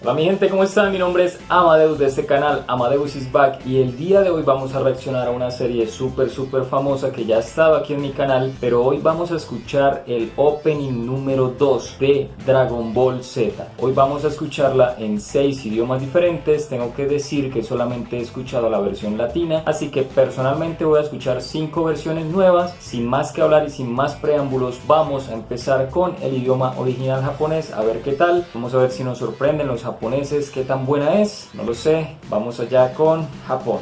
Hola mi gente, ¿cómo están? Mi nombre es Amadeus de este canal, Amadeus is Back, y el día de hoy vamos a reaccionar a una serie súper famosa que ya estaba aquí en mi canal, pero hoy vamos a escuchar el opening número 2 de Dragon Ball Z. Hoy vamos a escucharla en 6 idiomas diferentes. Tengo que decir que solamente he escuchado la versión latina, así que personalmente voy a escuchar 5 versiones nuevas. Sin más que hablar y sin más preámbulos, vamos a empezar con el idioma original japonés, a ver qué tal. Vamos a ver si nos sorprenden los japoneses, qué tan buena es, no lo sé. Vamos allá con Japón.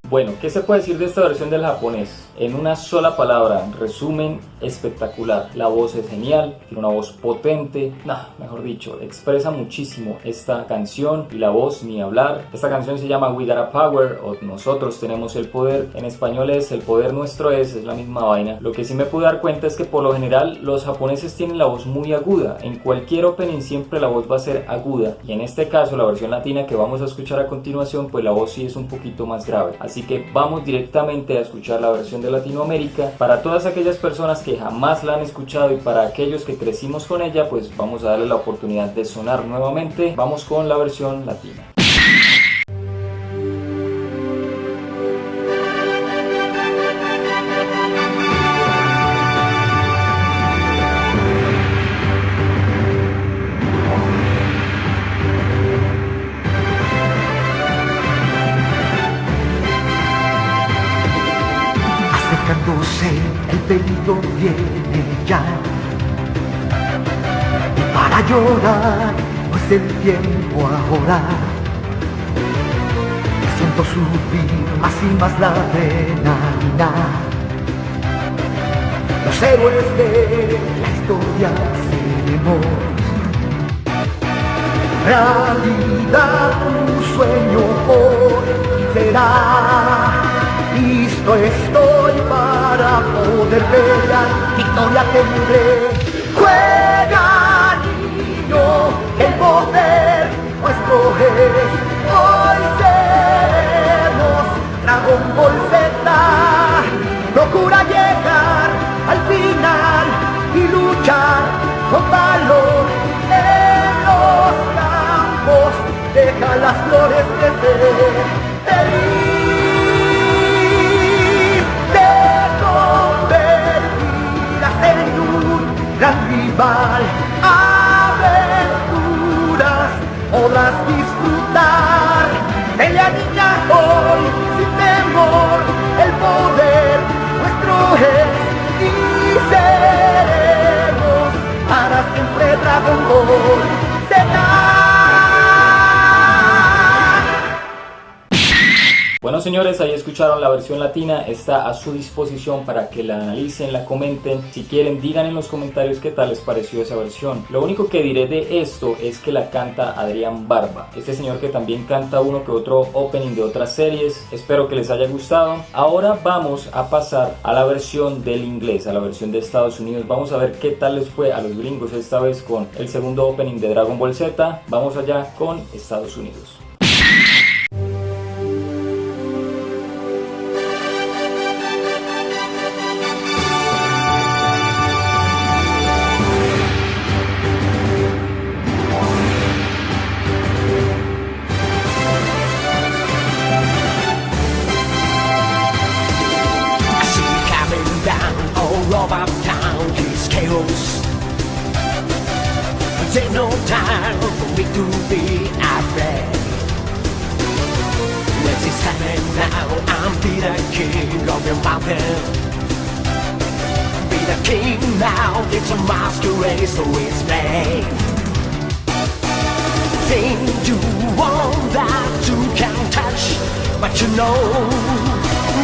Bueno, ¿qué se puede decir de esta versión del japonés? En una sola palabra, resumen, espectacular. La voz es genial, tiene una voz potente, mejor dicho, expresa muchísimo esta canción y la voz ni hablar. Esta canción se llama We Got a Power o Nosotros Tenemos el Poder. En español es El Poder Nuestro es la misma vaina. Lo que sí me pude dar cuenta es que por lo general los japoneses tienen la voz muy aguda. En cualquier opening siempre la voz va a ser aguda, y en este caso la versión latina que vamos a escuchar a continuación, pues la voz sí es un poquito más grave. Así que vamos directamente a escuchar la versión de Latinoamérica. Para todas aquellas personas que jamás la han escuchado y para aquellos que crecimos con ella, pues vamos a darle la oportunidad de sonar nuevamente. Vamos con la versión latina. El peligro viene ya, y para llorar no es el tiempo ahora. Siento subir más y más la adrenalina. Los héroes de la historia seremos realidad, un sueño hoy será. Listo estoy para poder pelear, victoria tendré. Juega niño, el poder nuestro es. Hoy seremos Dragon Ball Z. Procura llegar al final y luchar con valor en los campos. Deja las flores crecer. Gran rival, aventuras podrás disfrutar. Pelea niña hoy sin temor, el poder nuestro es y seremos para siempre Dragon Ball Z. Bueno, señores, ahí escucharon la versión latina, está a su disposición para que la analicen, la comenten. Si quieren, digan en los comentarios qué tal les pareció esa versión. Lo único que diré de esto es que la canta Adrián Barba, este señor que también canta uno que otro opening de otras series. Espero que les haya gustado. Ahora vamos a pasar a la versión del inglés, a la versión de Estados Unidos. Vamos a ver qué tal les fue a los gringos esta vez con el segundo opening de Dragon Ball Z. Vamos allá con Estados Unidos. There's no time for me to be afraid. Let's just stand now and be the king of your mountain. Be the king now, it's a masquerade, so it's play. Think you want that you can touch, but you know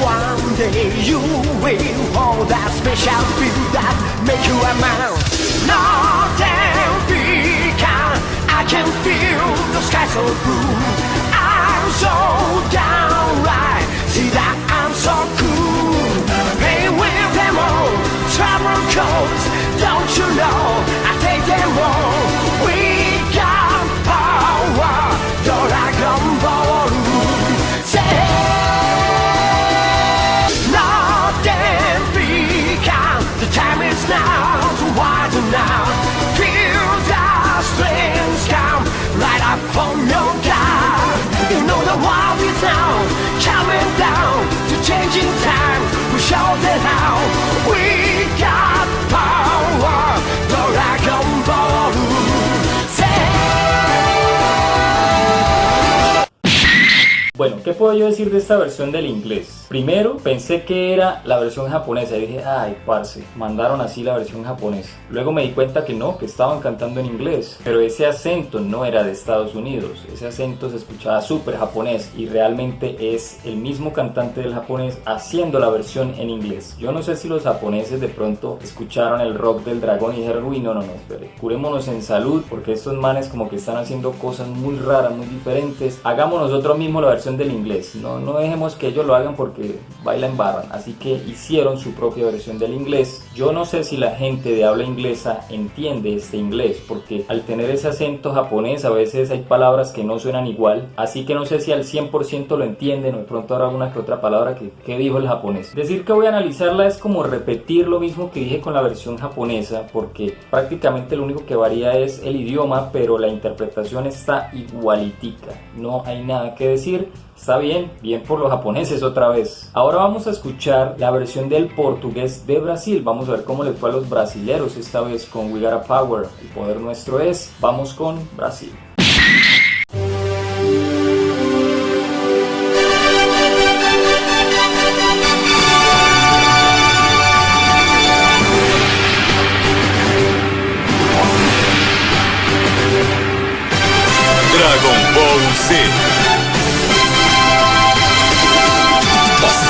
one day you will hold that special feel that make you a man. Nothing beacon, I can feel the sky so blue. I'm so downright, see that I'm so cool. Hey, with them all, trouble codes, don't you know? I take them all. We got power, Dragon Ball. Say. Now, to widen now, feel the strings come right up from your guard. You know the world is now coming down to changing time. We show that how we got power, Dragon Ball. Bueno, ¿qué puedo yo decir de esta versión del inglés? Primero, pensé que era la versión japonesa y dije, ay, parce, mandaron así la versión japonesa. Luego me di cuenta que no, que estaban cantando en inglés, pero ese acento no era de Estados Unidos, ese acento se escuchaba súper japonés y realmente es el mismo cantante del japonés haciendo la versión en inglés. Yo no sé si los japoneses de pronto escucharon el rock del dragón y dijeron, uy, no, espere, curémonos en salud, porque estos manes como que están haciendo cosas muy raras, muy diferentes. Hagamos nosotros mismos la versión del inglés, no dejemos que ellos lo hagan porque bailan barran, así que hicieron su propia versión del inglés. Yo no sé si la gente de habla inglesa entiende este inglés, porque al tener ese acento japonés a veces hay palabras que no suenan igual, así que no sé si al 100% lo entienden o de pronto habrá una que otra palabra que dijo el japonés. Decir que voy a analizarla es como repetir lo mismo que dije con la versión japonesa, porque prácticamente lo único que varía es el idioma, pero la interpretación está igualitica, no hay nada que decir. Está bien por los japoneses otra vez. Ahora vamos a escuchar la versión del portugués de Brasil. Vamos a ver cómo le fue a los brasileros esta vez con We Got Power. El poder nuestro es. Vamos con Brasil. Dragon Ball Z.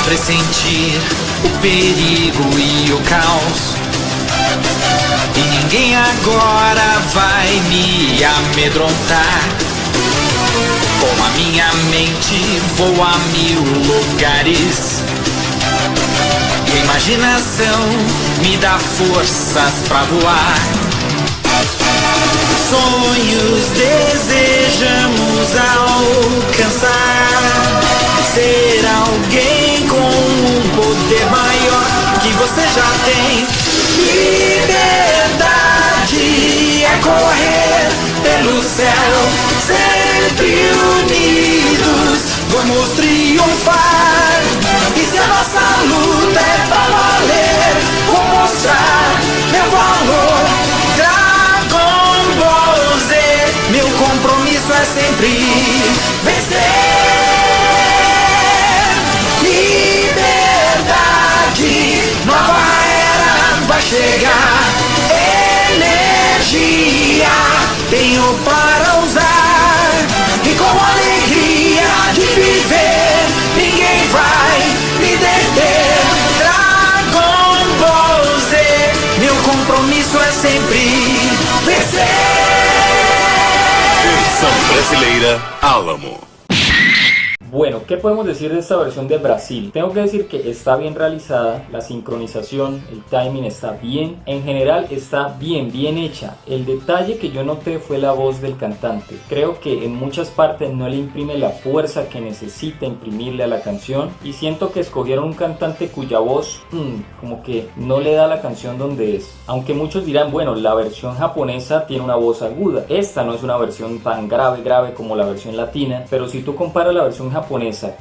Pressentir o perigo e o caos, e ninguém agora vai me amedrontar. Com a minha mente vou a 1000 lugares, e a imaginação me dá forças pra voar. Sonhos desejamos alcançar, ser alguém com um poder maior que você já tem. Liberdade é correr pelo céu, sempre unidos vamos triunfar. E se a nossa luta é pra valer, vou mostrar meu valor. Dragon Ball Z, meu compromisso é sempre vencer. Nova era vai chegar, energia tenho para usar, e com alegria de viver, ninguém compromisso é sempre vencer. Versão brasileira Álamo. Bueno, ¿qué podemos decir de esta versión de Brasil? Tengo que decir que está bien realizada, la sincronización, el timing está bien, en general está bien hecha. El detalle que yo noté fue la voz del cantante. Creo que en muchas partes no le imprime la fuerza que necesita imprimirle a la canción y siento que escogieron un cantante cuya voz como que no le da la canción donde es. Aunque muchos dirán, bueno, la versión japonesa tiene una voz aguda. Esta no es una versión tan grave como la versión latina, pero si tú comparas la versión japonesa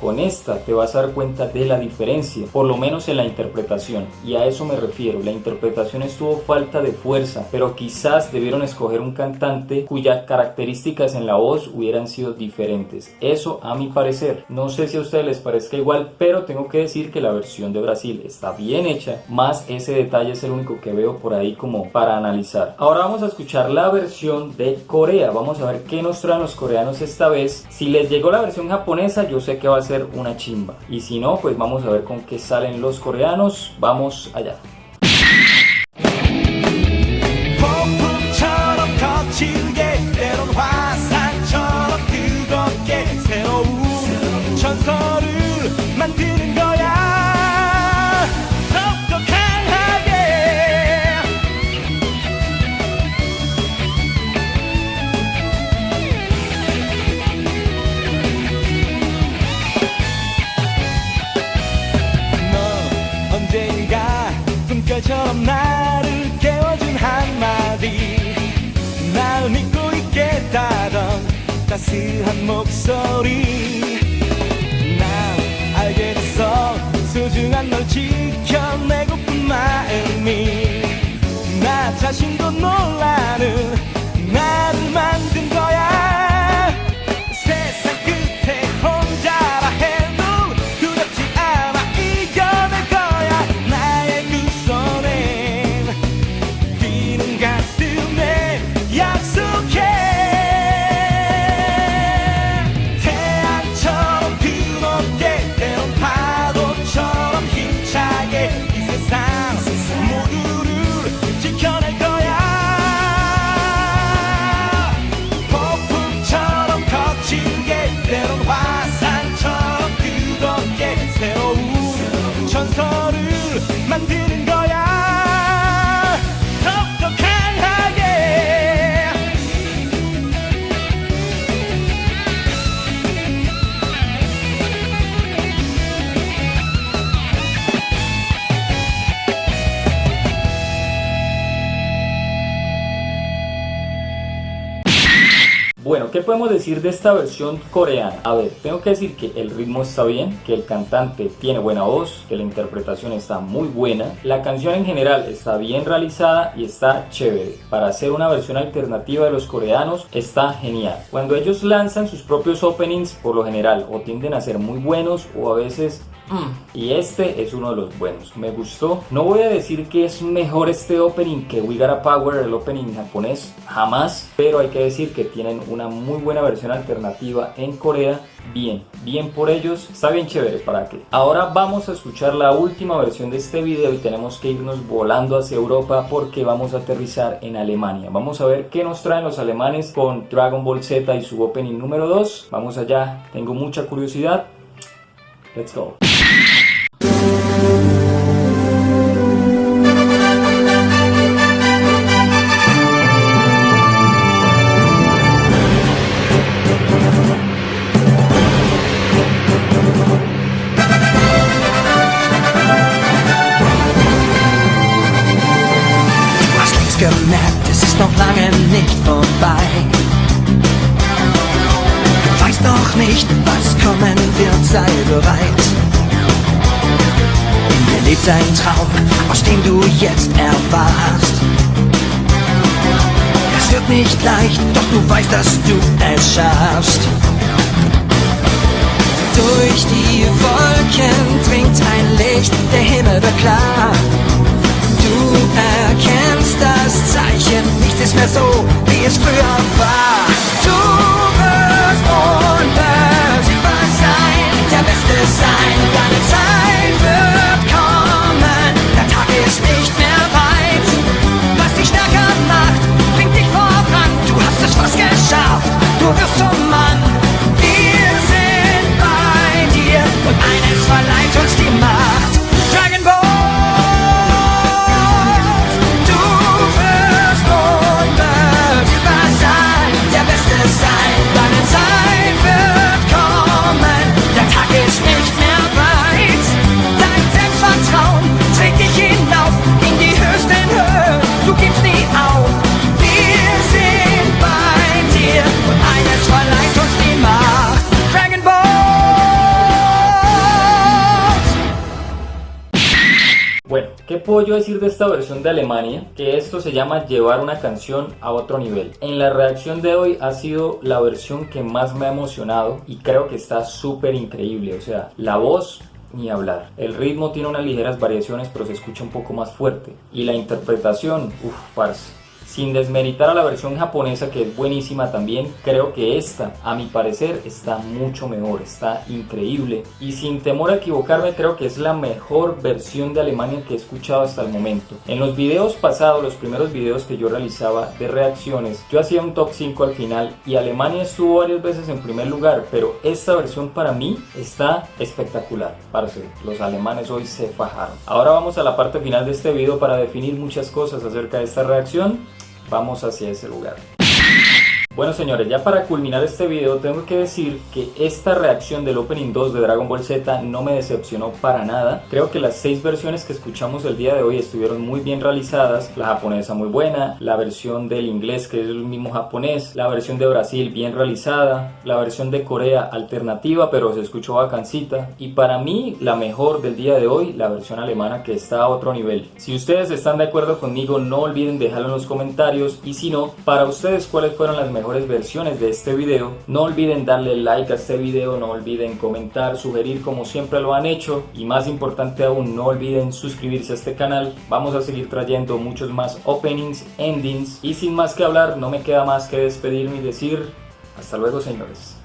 con esta te vas a dar cuenta de la diferencia, por lo menos en la interpretación, y a eso me refiero. La interpretación estuvo falta de fuerza, pero quizás debieron escoger un cantante cuyas características en la voz hubieran sido diferentes. Eso a mi parecer. No sé si a ustedes les parezca igual, pero tengo que decir que la versión de Brasil está bien hecha, más ese detalle es el único que veo por ahí como para analizar. Ahora vamos a escuchar la versión de Corea. Vamos a ver qué nos traen los coreanos esta vez. Si les llegó la versión japonesa, yo sé que va a ser una chimba, y si no, pues vamos a ver con qué salen los coreanos. Vamos allá. 폭풍처럼 거칠게 때론 화산처럼 뜨겁게 새로운 전설을 만드는 거야 더욱더 강하게 너 언젠가 꿈결처럼 나를 깨워준 한마디 날 믿고 있겠다던 따스한 목소리 난 알게 됐어 소중한 널 지켜내고픈 마음이 나 자신도 놀라는 나를 만든 거야 세상 끝에 혼자라 해도 두렵지 않아 이겨낼 거야 나의 두 손엔 뛰는 가슴에 약속해 태양처럼 뜨겁게 때론 파도처럼 힘차게 이 세상 모두를 지켜낼 거야 폭풍처럼 거칠게 때론 화산처럼 뜨겁게 새로운 전설을 만드는 거야 더욱더 강하게 Bueno, ¿qué podemos decir de esta versión coreana? A ver, tengo que decir que el ritmo está bien, que el cantante tiene buena voz, que la interpretación está muy buena, la canción en general está bien realizada y está chévere. Para hacer una versión alternativa de los coreanos está genial. Cuando ellos lanzan sus propios openings, por lo general o tienden a ser muy buenos o a veces y este es uno de los buenos, me gustó. No voy a decir que es mejor este opening que We Got a Power, el opening japonés, jamás, pero hay que decir que tienen una muy buena versión alternativa en Corea. Bien por ellos, está bien chévere, ¿para qué? Ahora vamos a escuchar la última versión de este video y tenemos que irnos volando hacia Europa porque vamos a aterrizar en Alemania. Vamos a ver qué nos traen los alemanes con Dragon Ball Z y su opening número 2. Vamos allá, tengo mucha curiosidad. Let's go. Gemerkt, es ist noch lange nicht vorbei. Du weißt noch nicht, was kommen wird, sei bereit. In dir lebt ein Traum, aus dem du jetzt erwachst. Es wird nicht leicht, doch du weißt, dass du es schaffst. Durch die Wolken dringt ein Licht, der Himmel wird klar. Du erkennst das Zeichen, nichts ist mehr so, wie es früher war. Du wirst unbesiegbar sein, der Beste sein, deine Zeit wird kommen, der Tag ist nicht mehr weit. puedo yo decir de esta versión de Alemania? Que esto se llama llevar una canción a otro nivel. En la reacción de hoy ha sido la versión que más me ha emocionado y creo que está súper increíble. O sea, la voz, ni hablar. El ritmo tiene unas ligeras variaciones, pero se escucha un poco más fuerte. Y la interpretación, parce. Sin desmeritar a la versión japonesa, que es buenísima también, creo que esta, a mi parecer, está mucho mejor, está increíble. Y sin temor a equivocarme, creo que es la mejor versión de Alemania que he escuchado hasta el momento. En los videos pasados, los primeros videos que yo realizaba de reacciones, yo hacía un top 5 al final y Alemania estuvo varias veces en primer lugar, pero esta versión para mí está espectacular. Parce, los alemanes hoy se fajaron. Ahora vamos a la parte final de este video para definir muchas cosas acerca de esta reacción. Vamos hacia ese lugar. Bueno señores, ya para culminar este video tengo que decir que esta reacción del Opening 2 de Dragon Ball Z no me decepcionó para nada. Creo que las 6 versiones que escuchamos el día de hoy estuvieron muy bien realizadas. La japonesa muy buena, la versión del inglés que es el mismo japonés, la versión de Brasil bien realizada, la versión de Corea alternativa pero se escuchó bacancita, y para mí la mejor del día de hoy, la versión alemana, que está a otro nivel. Si ustedes están de acuerdo conmigo, no olviden dejarlo en los comentarios, y si no, para ustedes cuáles fueron las mejores versiones de este video. No olviden darle like a este video, no olviden comentar, sugerir como siempre lo han hecho, y más importante aún, no olviden suscribirse a este canal. Vamos a seguir trayendo muchos más openings, endings, y sin más que hablar, no me queda más que despedirme y decir hasta luego señores.